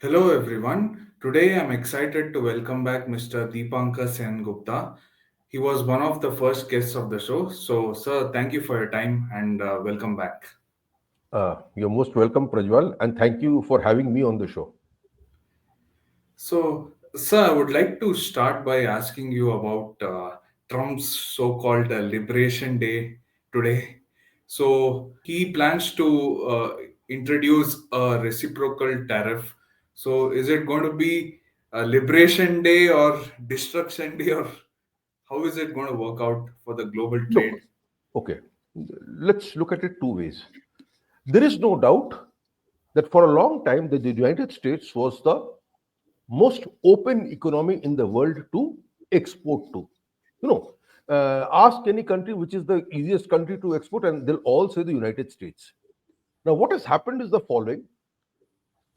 Hello everyone. Today I'm excited to welcome back Mr. Dipankar Sengupta. He was one of the first guests of the show. So, sir, thank you for your time and welcome back. You're most welcome, Prajwal, and thank you for having me on the show. So, sir, I would like to start by asking you about Trump's so called Liberation Day today. So, he plans to introduce a reciprocal tariff. So, is it going to be a Liberation Day or Destruction Day, or how is it going to work out for the global trade? Look, okay, let's look at it two ways. There is no doubt that for a long time, the United States was the most open economy in the world to export to. You know, ask any country which is the easiest country to export, and they'll all say the United States. Now, what has happened is the following: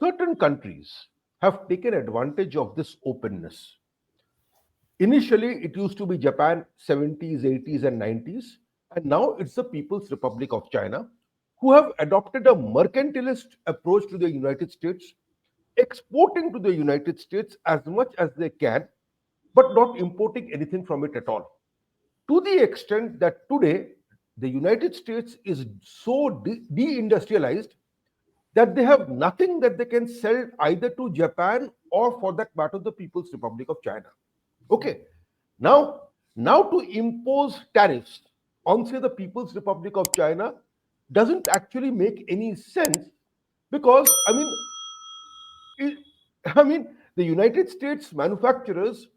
certain countries have taken advantage of this openness. Initially, it used to be Japan, 70s, 80s, and 90s, and now it's the People's Republic of China who have adopted a mercantilist approach to the United States, exporting to the United States as much as they can, but not importing anything from it at all. To the extent that today the United States is so deindustrialized that they have nothing that they can sell either to Japan or, for that matter, the People's Republic of China. Okay. Now, now to impose tariffs on, say, the People's Republic of China doesn't actually make any sense because, it, I mean, the United States manufacturers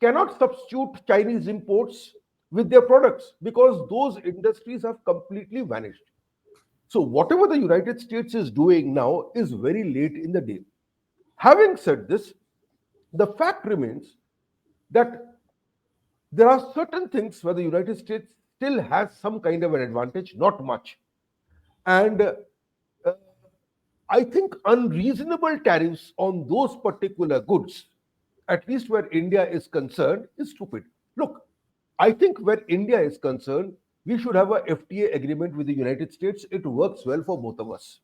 cannot substitute Chinese imports with their products because those industries have completely vanished. So, whatever the United States is doing now is very late in the day. Having said this, the fact remains that there are certain things where the United States still has some kind of an advantage, not much. And uh, I think unreasonable tariffs on those particular goods, at least where India is concerned, is stupid. Look, I think where India is concerned, we should have a FTA agreement with the United States. It works well for both of us.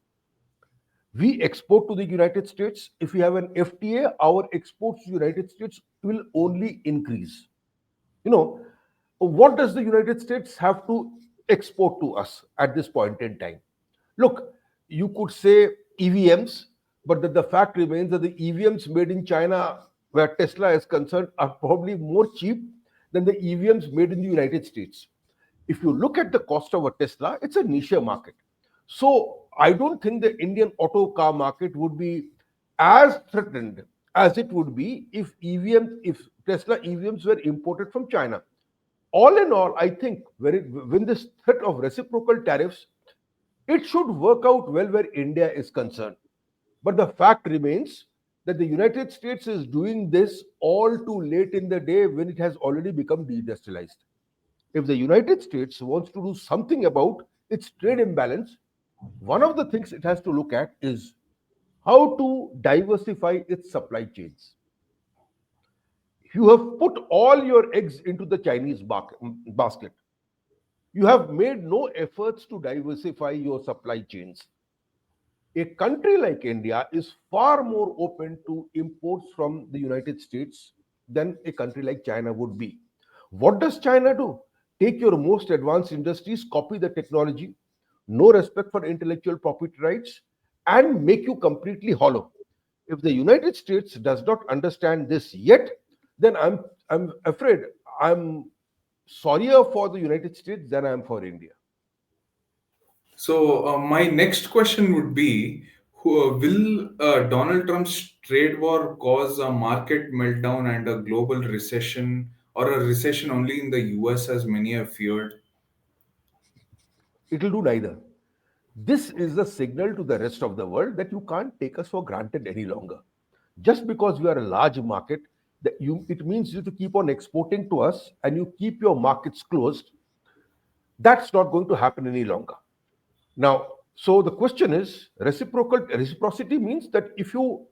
We export to the United States. If we have an FTA, our exports to the United States will only increase. You know, what does the United States have to export to us at this point in time? Look, you could say EVMs, but the fact remains that the EVMs made in China, where Tesla is concerned, are probably more cheap than the EVMs made in the United States. If you look at the cost of a Tesla, it's a niche market. So I don't think the Indian auto car market would be as threatened as it would be if Tesla EVMs were imported from China. All in all, I think when this threat of reciprocal tariffs, it should work out well where India is concerned. But the fact remains that the United States is doing this all too late in the day when it has already become deindustrialized. If the United States wants to do something about its trade imbalance, one of the things it has to look at is how to diversify its supply chains. You have put all your eggs into the Chinese basket. You have made no efforts to diversify your supply chains. A country like India is far more open to imports from the United States than a country like China would be. What does China do? Take your most advanced industries, copy the technology, no respect for intellectual property rights, and make you completely hollow. If the United States does not understand this yet, then I'm afraid I'm sorrier for the United States than I am for India. So, my next question would be will Donald Trump's trade war cause a market meltdown and a global recession, or a recession only in the US as many have feared? It will do neither. This is a signal to the rest of the world that you can't take us for granted any longer. Just because we are a large market, it means you to keep on exporting to us and you keep your markets closed. That's not going to happen any longer. Now, so the question is reciprocity means that if you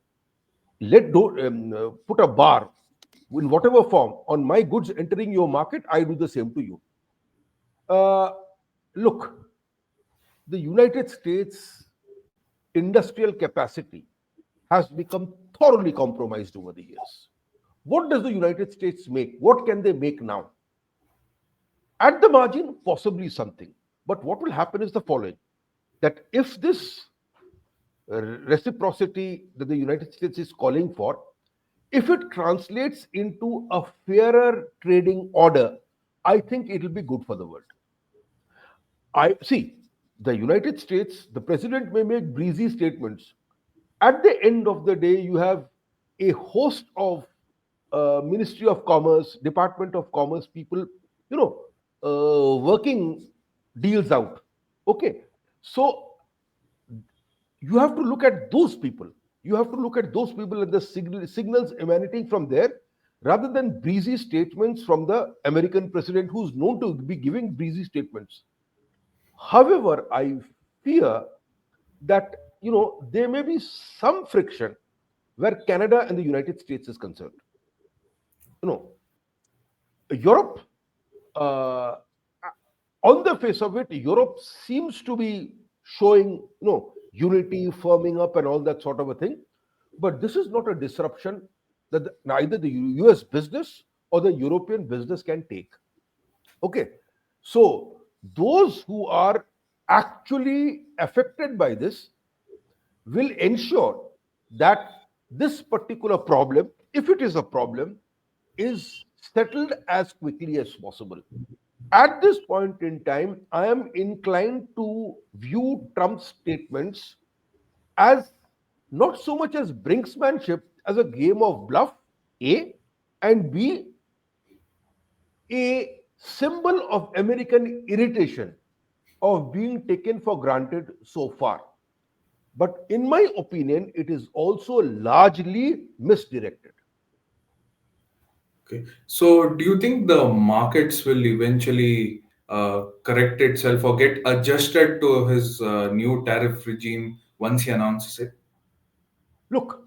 put a bar in whatever form on my goods entering your market, I do the same to you. Uh, Look, the United States industrial capacity has become thoroughly compromised over the years. What does the United States make? What can they make now? At the margin, possibly something. But what will happen is the following, that if this reciprocity that the United States is calling for, if it translates into a fairer trading order, I think it will be good for the world. I see the United States, the president may make breezy statements. At the end of the day, you have a host of Ministry of Commerce, Department of Commerce people, working deals out. Okay, so you have to look at those people. You have to look at those people and the signals emanating from there, rather than breezy statements from the American president, who's known to be giving breezy statements. However, I fear that there may be some friction where Canada and the United States is concerned. You know, Europe, uh, on the face of it, Europe seems to be showing unity, firming up, and all that sort of a thing. But this is not a disruption that neither the US business or the European business can take. Okay, so those who are actually affected by this will ensure that this particular problem, if it is a problem, is settled as quickly as possible. At this point in time, I am inclined to view Trump's statements as not so much as brinksmanship, as a game of bluff, A, and B, a symbol of American irritation of being taken for granted so far. But in my opinion, it is also largely misdirected. Okay. So, do you think the markets will eventually correct itself or get adjusted to his new tariff regime once he announces it? Look,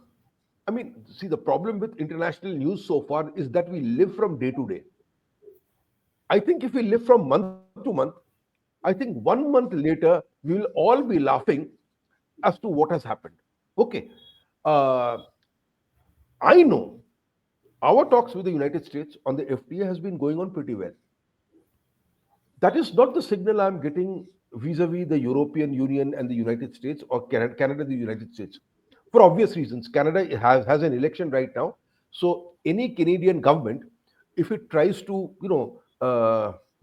I mean, see, the problem with international news so far is that we live from day to day. I think if we live from month to month, I think 1 month later, we will all be laughing as to what has happened. Okay. Uh, I know our talks with the United States on the FTA has been going on pretty well. That is not the signal I'm getting vis-a-vis the European Union and the United States, or Canada and the United States. For obvious reasons, Canada has an election right now. So any Canadian government, if it tries to,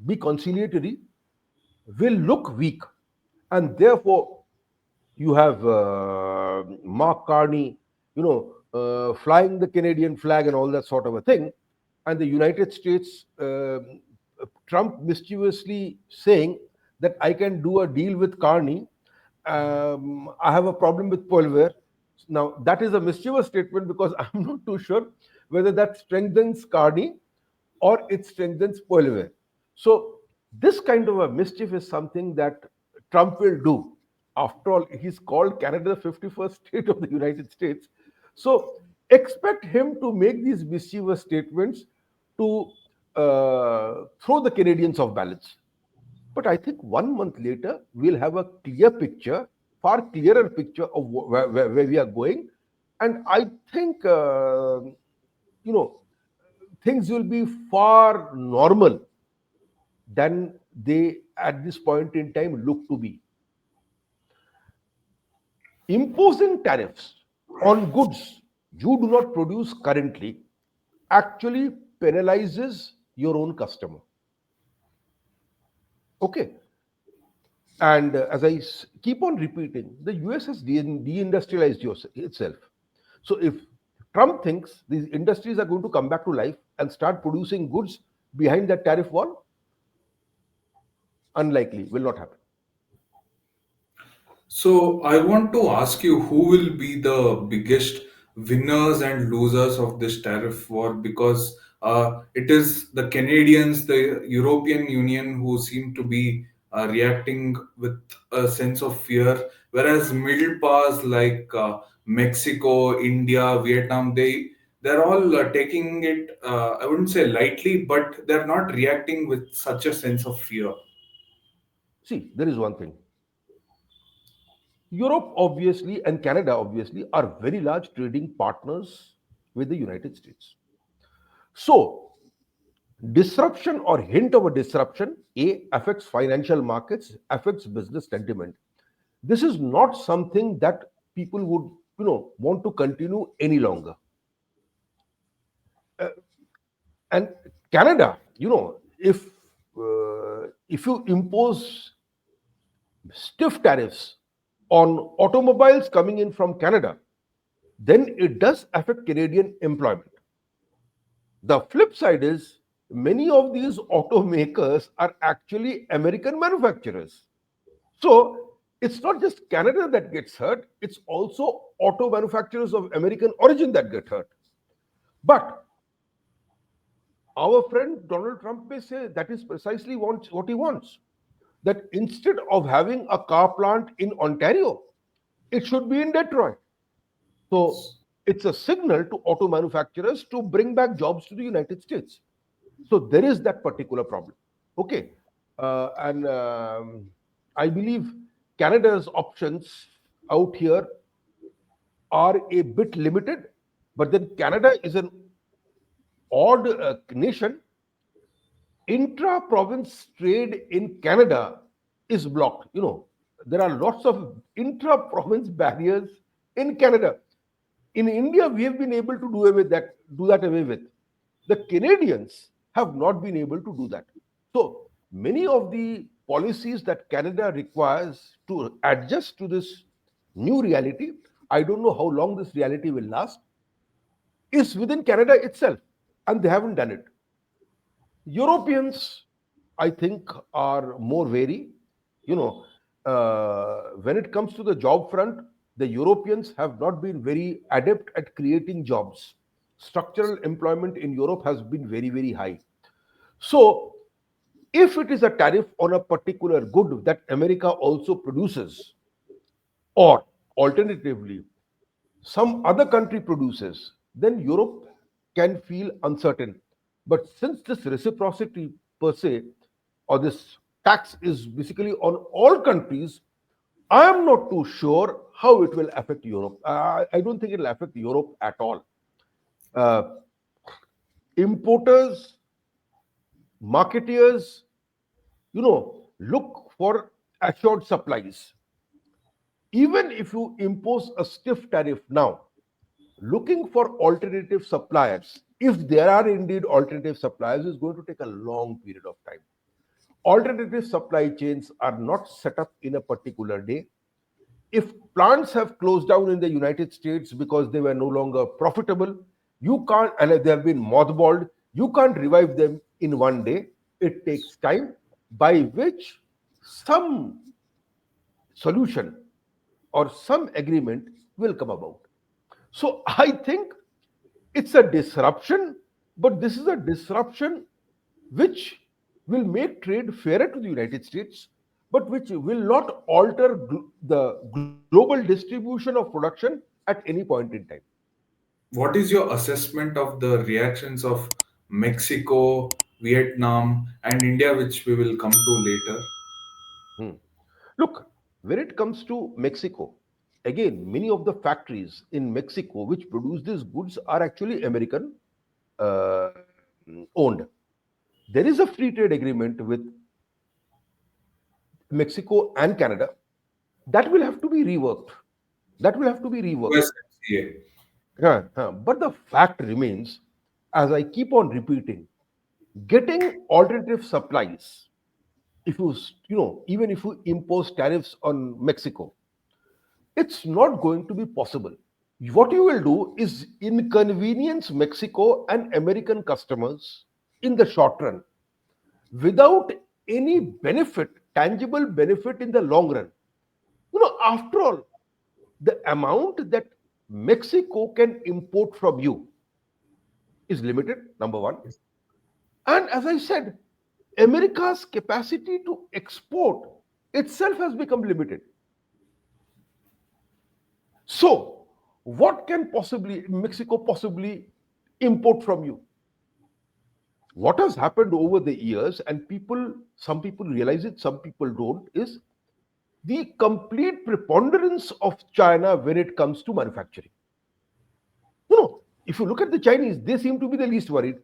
be conciliatory, will look weak. And therefore, you have Mark Carney, flying the Canadian flag and all that sort of a thing, and the United States, Trump mischievously saying that I can do a deal with Carney. I have a problem with Polware. Now that is a mischievous statement, because I'm not too sure whether that strengthens Carney or it strengthens Polware. So this kind of a mischief is something that Trump will do. After all, he's called Canada the 51st state of the United States. So expect him to make these mischievous statements to throw the Canadians off balance. But I think 1 month later, we'll have a clear picture, far clearer picture of where we are going. And I think, you know, things will be far normal than they at this point in time look to be. Imposing tariffs on goods you do not produce currently actually penalizes your own customer. Okay. And as I keep on repeating, the US has deindustrialized itself. So if Trump thinks these industries are going to come back to life and start producing goods behind that tariff wall, unlikely, will not happen. So I want to ask you, who will be the biggest winners and losers of this tariff war? Because it is the Canadians, the European Union, who seem to be reacting with a sense of fear, whereas middle powers like Mexico, India, Vietnam, they're all taking it. I wouldn't say lightly, but they're not reacting with such a sense of fear. See, there is one thing. Europe, obviously, and Canada, obviously, are very large trading partners with the United States. So, disruption or hint of a disruption, A, affects financial markets, affects business sentiment. This is not something that people would, want to continue any longer. Uh, and Canada, if you impose stiff tariffs on automobiles coming in from Canada, then it does affect Canadian employment. The flip side is many of these automakers are actually American manufacturers. So it's not just Canada that gets hurt, it's also auto manufacturers of American origin that get hurt. But our friend Donald Trump may say that is precisely what he wants. That instead of having a car plant in Ontario, it should be in Detroit. So it's a signal to auto manufacturers to bring back jobs to the United States. So there is that particular problem. Okay. And I believe Canada's options out here are a bit limited, but then Canada is an odd nation. Intra province trade in Canada is blocked. There are lots of intra province barriers in Canada. In India, we have been able to do that away with. The Canadians have not been able to do that. So many of the policies that Canada requires to adjust to this new reality, I don't know how long this reality will last, is within Canada itself, and they haven't done it. Europeans, I think, are more wary. You know, when it comes to the job front, the Europeans have not been very adept at creating jobs. Structural employment in Europe has been very, very high. So, if it is a tariff on a particular good that America also produces, or alternatively, some other country produces, then Europe can feel uncertain. But since this reciprocity per se, or this tax is basically on all countries, I am not too sure how it will affect Europe. I don't think it will affect Europe at all. Uh, Importers, marketeers, look for assured supplies. Even if you impose a stiff tariff now, looking for alternative suppliers, if there are indeed alternative suppliers, is going to take a long period of time. Alternative supply chains are not set up in a particular day. If plants have closed down in the United States because they were no longer profitable, you can't, and they have been mothballed, you can't revive them in one day. It takes time, by which some solution or some agreement will come about. So I think it's a disruption, but this is a disruption which will make trade fairer to the United States, but which will not alter the global distribution of production at any point in time. What is your assessment of the reactions of Mexico, Vietnam, and India, which we will come to later? Hmm. Look, when it comes to Mexico, again, many of the factories in Mexico which produce these goods are actually American uh, owned. There is a free trade agreement with Mexico and Canada that will have to be reworked. That will have to be reworked. USMCA. But the fact remains, as I keep on repeating, getting alternative supplies, if even if you impose tariffs on Mexico, it's not going to be possible. What you will do is inconvenience Mexico and American customers in the short run without any benefit, tangible benefit in the long run. After all, the amount that Mexico can import from you is limited, number one. And as I said, America's capacity to export itself has become limited. So, what can possibly Mexico possibly import from you? What has happened over the years, and some people realize it, some people don't, is the complete preponderance of China when it comes to manufacturing. If you look at the Chinese, they seem to be the least worried.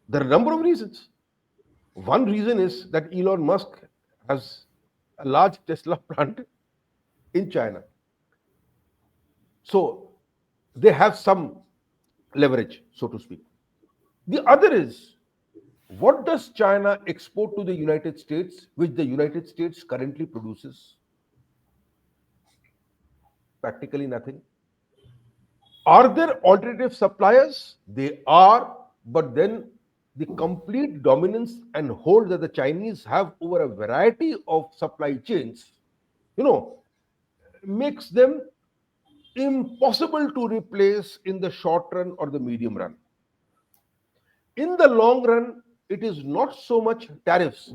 There are a number of reasons. One reason is that Elon Musk has a large Tesla plant in China. So they have some leverage, so to speak. The other is, what does China export to the United States, which the United States currently produces? Practically nothing. Are there alternative suppliers? They are, but then the complete dominance and hold that the Chinese have over a variety of supply chains, you know, makes them impossible to replace in the short run or the medium run. In the long run, it is not so much tariffs,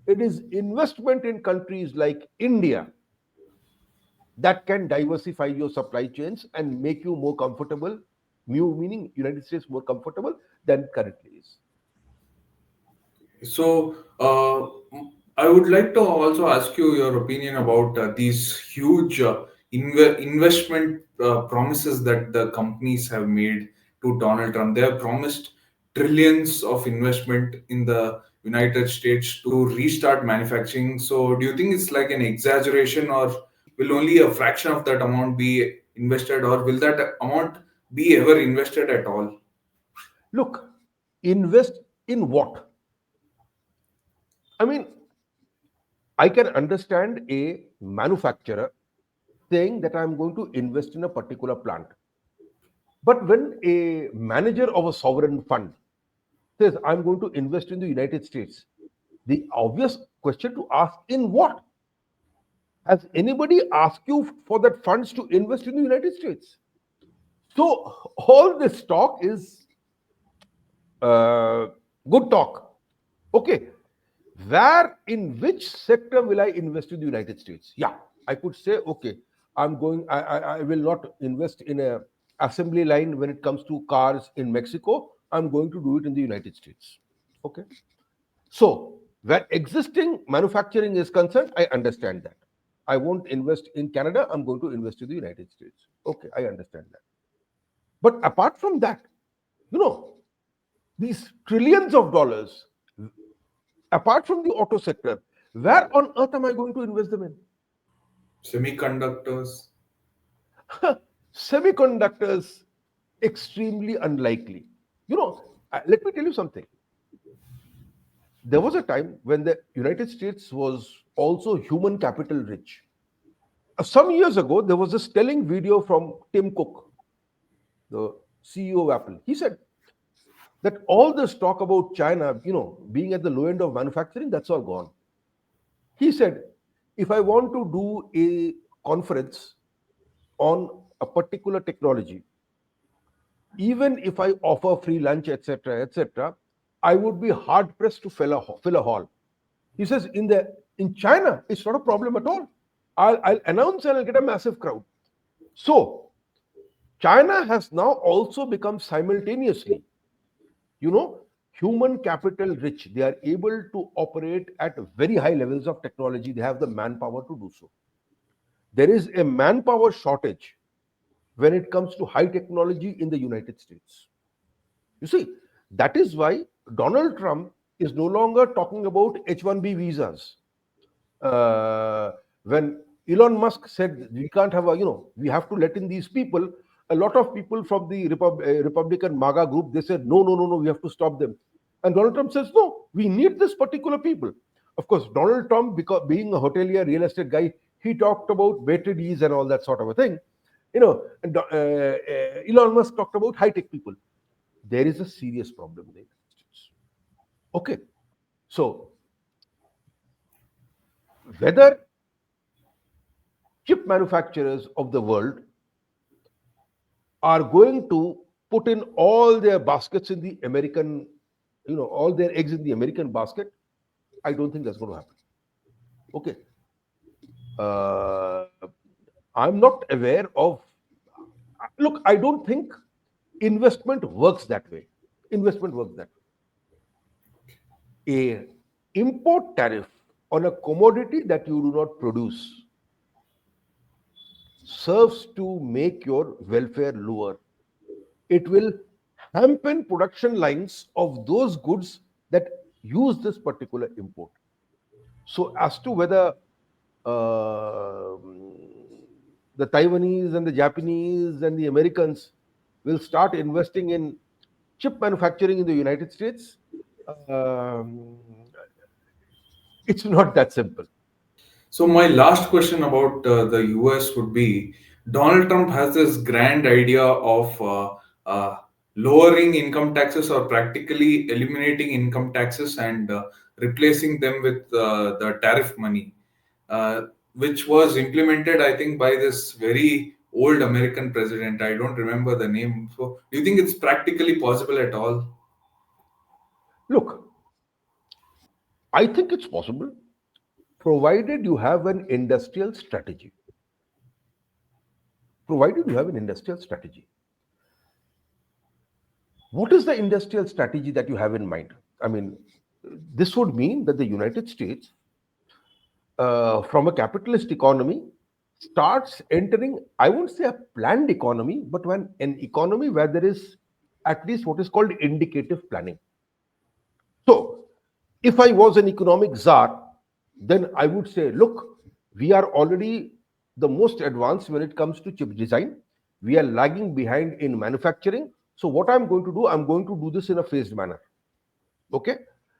it is investment in countries like India that can diversify your supply chains and make you more comfortable, meaning United States more comfortable than currently is. So, I would like to also ask you your opinion about these huge investment promises that the companies have made to Donald Trump. They have promised trillions of investment in the United States to restart manufacturing. So, do you think it's like an exaggeration, or will only a fraction of that amount be invested, or will that amount be ever invested at all? Look, invest in what? I mean, I can understand a manufacturer saying that I'm going to invest in a particular plant. But when a manager of a sovereign fund says, I'm going to invest in the United States, the obvious question to ask, in what? Has anybody asked you for that funds to invest in the United States? So all this talk is uh, good talk. Okay, where in which sector will I invest in the United States? Yeah, I could say, okay, I will not invest in a assembly line when it comes to cars in Mexico. I'm going to do it in the United States. Okay. So where existing manufacturing is concerned, I understand that. I won't invest in Canada, I'm going to invest in the United States. Okay, I understand that. But apart from that, you know, these trillions of dollars, apart from the auto sector, where on earth am I going to invest them in? Semiconductors. Semiconductors, extremely unlikely. Let me tell you something. There was a time when the United States was also human capital rich. Some years ago, there was this telling video from Tim Cook, the CEO of Apple. He said that all this talk about China, being at the low end of manufacturing, that's all gone. He said, if I want to do a conference on a particular technology, even if I offer free lunch, etc., I would be hard pressed to fill a hall. He says, in China, it's not a problem at all. I'll announce and I'll get a massive crowd. So China has now also become simultaneously, human capital rich. They are able to operate at very high levels of technology. They have the manpower to do so. There is a manpower shortage when it comes to high technology in the United States. You see, that is why Donald Trump is no longer talking about H-1B visas. When Elon Musk said we can't have we have to let in these people, a lot of people from the Republican MAGA group, they said, no, no, no, no, we have to stop them. And Donald Trump says, no, we need this particular people. Of course, Donald Trump, because being a hotelier, real estate guy, he talked about maitre d's and all that sort of a thing. And Elon Musk talked about high-tech people. There is a serious problem in the United States. Okay, so whether chip manufacturers of the world are going to put in all their baskets in the American, all their eggs in the American basket, I don't think that's going to happen. Okay. Uh, I'm not aware of, look, I don't think investment works that way. Investment works that way. A import tariff on a commodity that you do not produce serves to make your welfare lower. It will hamper production lines of those goods that use this particular import. So, as to whether uh, the Taiwanese and the Japanese and the Americans will start investing in chip manufacturing in the United States, um, it's not that simple. So my last question about the US would be Donald Trump has this grand idea of lowering income taxes or practically eliminating income taxes and replacing them with the tariff money, uh, which was implemented, I think, by this very old American president. I don't remember the name. So do you think it's practically possible at all? Look, I think it's possible provided you have an industrial strategy. Provided you have an industrial strategy. What is the industrial strategy that you have in mind? I mean, this would mean that the United States, from a capitalist economy, starts entering, I won't say a planned economy, but when an economy where there is at least what is called indicative planning. So, if I was an economic czar, then I would say, look, we are already the most advanced when it comes to chip design. We are lagging behind in manufacturing. So, what I'm going to do, I'm going to do this in a phased manner. Okay.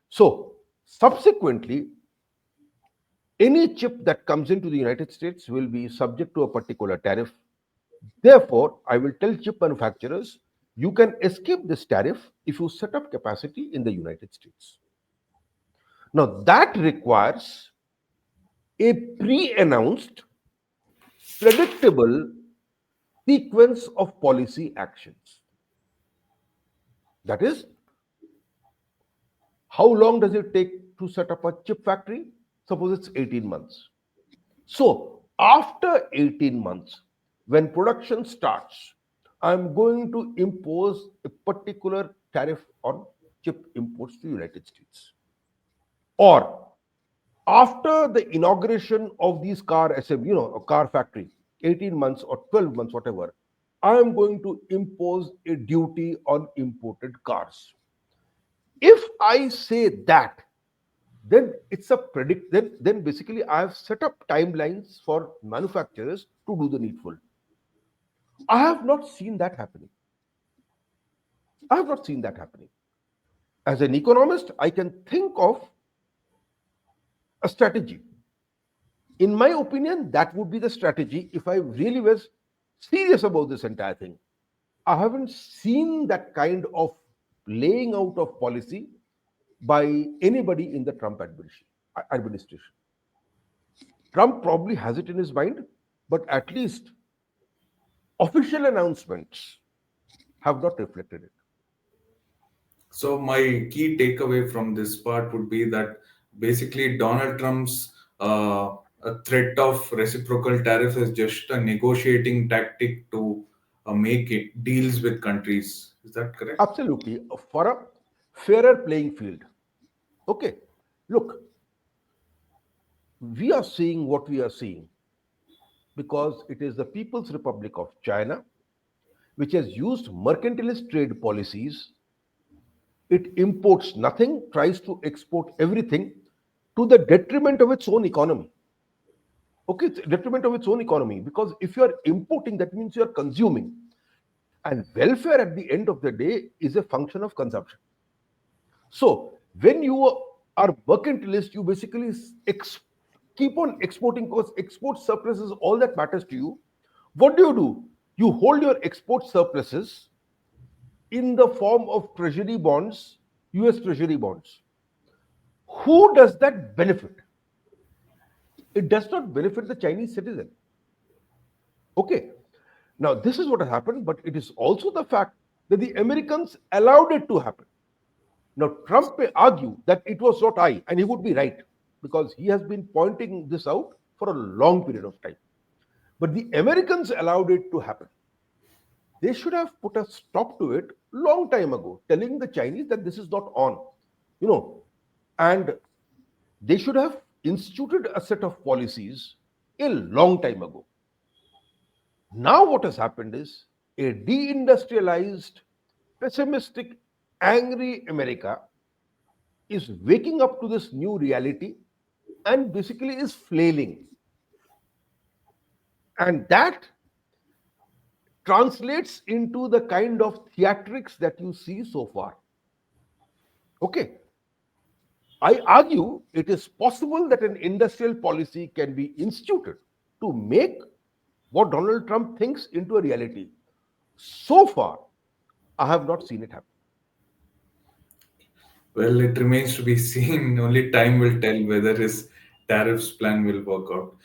So, subsequently, any chip that comes into the United States will be subject to a particular tariff. Therefore, I will tell chip manufacturers you can escape this tariff if you set up capacity in the United States. Now, that requires a pre announced, predictable sequence of policy actions. That is, how long does it take to set up a chip factory? Suppose it's 18 months. So, after 18 months, when production starts, I'm going to impose a particular tariff on chip imports to United States. Or after the inauguration of these car assembly, a car factory, 18 months or 12 months, whatever, I am going to impose a duty on imported cars. If I say that, then it's a predict then basically I have set up timelines for manufacturers to do the needful. I have not seen that happening. I have not seen that happening. As an economist, I can think of a strategy. In my opinion, that would be the strategy if I really was serious about this entire thing. I haven't seen that kind of laying out of policy by anybody in the Trump administration. Trump probably has it in his mind, but at least official announcements have not reflected it. So my key takeaway from this part would be that basically Donald Trump's a threat of reciprocal tariff is just a negotiating tactic to make it deals with countries. Is that correct? Absolutely, for a fairer playing field. Okay, look, we are seeing what we are seeing because it is the People's Republic of China which has used mercantilist trade policies. It imports nothing, tries to export everything to the detriment of its own economy. Okay, it's a detriment of its own economy because if you are importing, that means you are consuming. And welfare at the end of the day is a function of consumption. So when you are mercantilist, you basically keep on exporting because export surplus is all that matters to you. What do? You hold your export surpluses in the form of treasury bonds, US treasury bonds. Who does that benefit? It does not benefit the Chinese citizen. Okay. Now, this is what has happened, but it is also the fact that the Americans allowed it to happen. Now, Trump may argue that it was not I, and he would be right because he has been pointing this out for a long period of time. But the Americans allowed it to happen. They should have put a stop to it long time ago, telling the Chinese that this is not on, you know, and they should have instituted a set of policies a long time ago. Now, what has happened is a deindustrialized, pessimistic, angry America is waking up to this new reality and basically is flailing. And that translates into the kind of theatrics that you see so far. Okay, I argue it is possible that an industrial policy can be instituted to make what Donald Trump thinks into a reality. So far, I have not seen it happen. Well, it remains to be seen. Only time will tell whether his tariffs plan will work out.